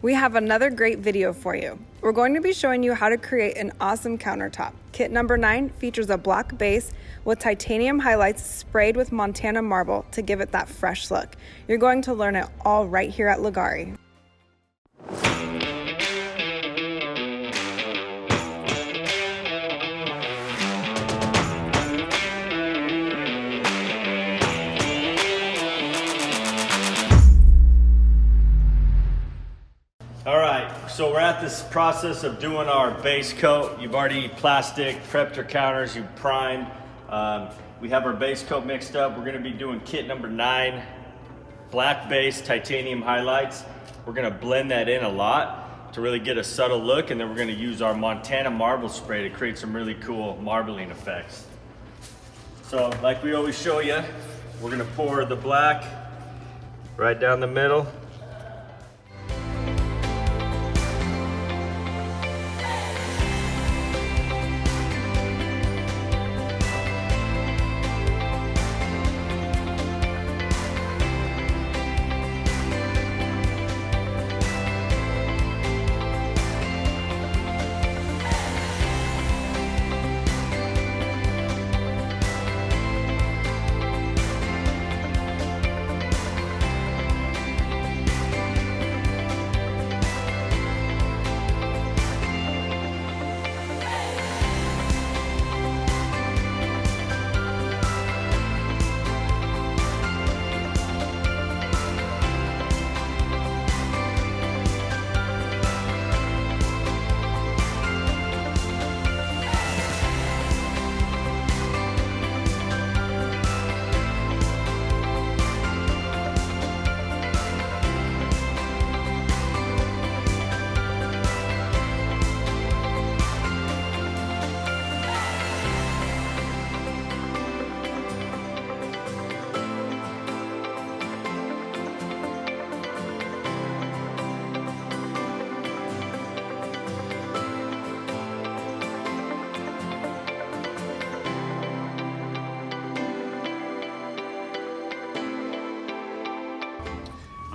We have another great video for you. We're going to be showing you how to create an awesome countertop. Kit number 9 features a black base with titanium highlights sprayed with Montana marble to give it that fresh look. You're going to learn it all right here at Leggari. All right, so we're at this process of doing our base coat. You've already plastic, prepped your counters, you've primed. We have our base coat mixed up. We're gonna be doing kit number 9, black base, titanium highlights. We're gonna blend that in a lot to really get a subtle look, and then we're gonna use our Montana marble spray to create some really cool marbling effects. So like we always show you, we're gonna pour the black right down the middle.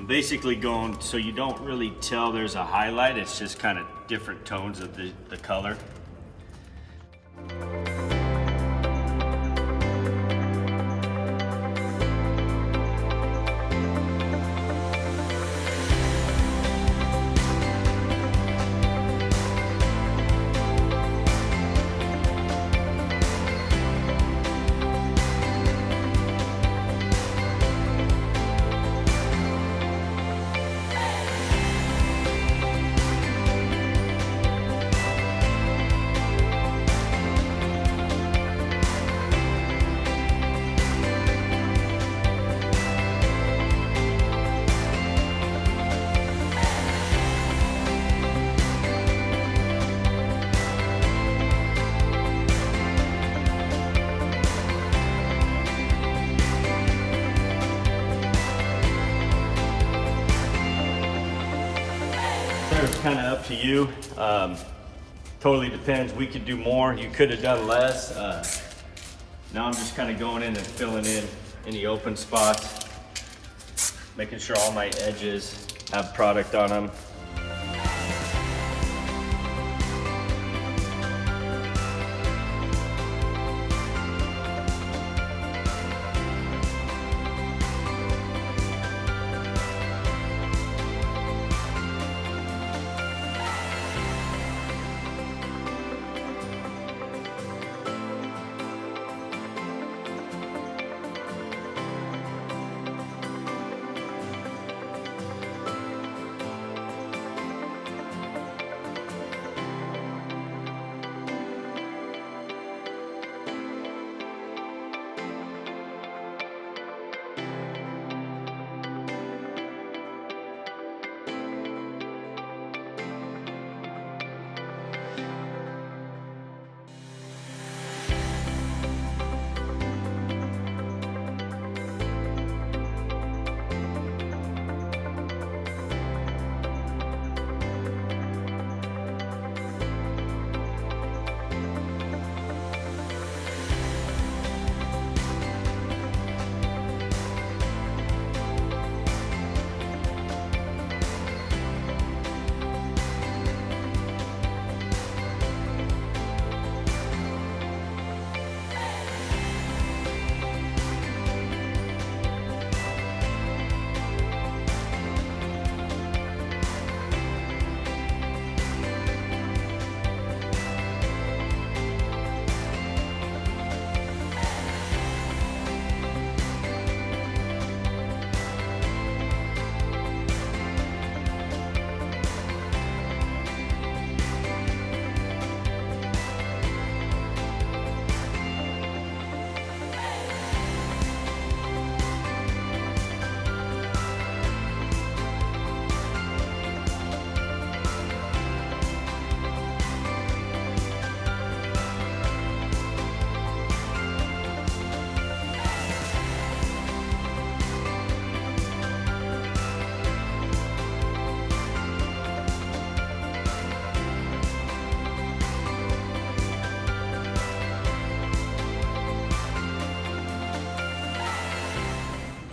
Basically going so you don't really tell there's a highlight, it's just kind of different tones of the color. It's kind of up to you. Totally depends. We could do more. You could have done less. Now I'm just kind of going in and filling in any open spots, making sure all my edges have product on them.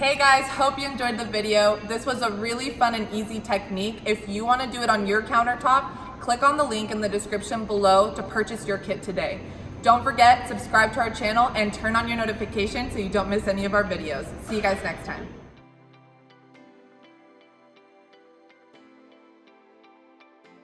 Hey guys, hope you enjoyed the video. This was a really fun and easy technique. If you want to do it on your countertop, click on the link in the description below to purchase your kit today. Don't forget, subscribe to our channel and turn on your notifications so you don't miss any of our videos. See you guys next time.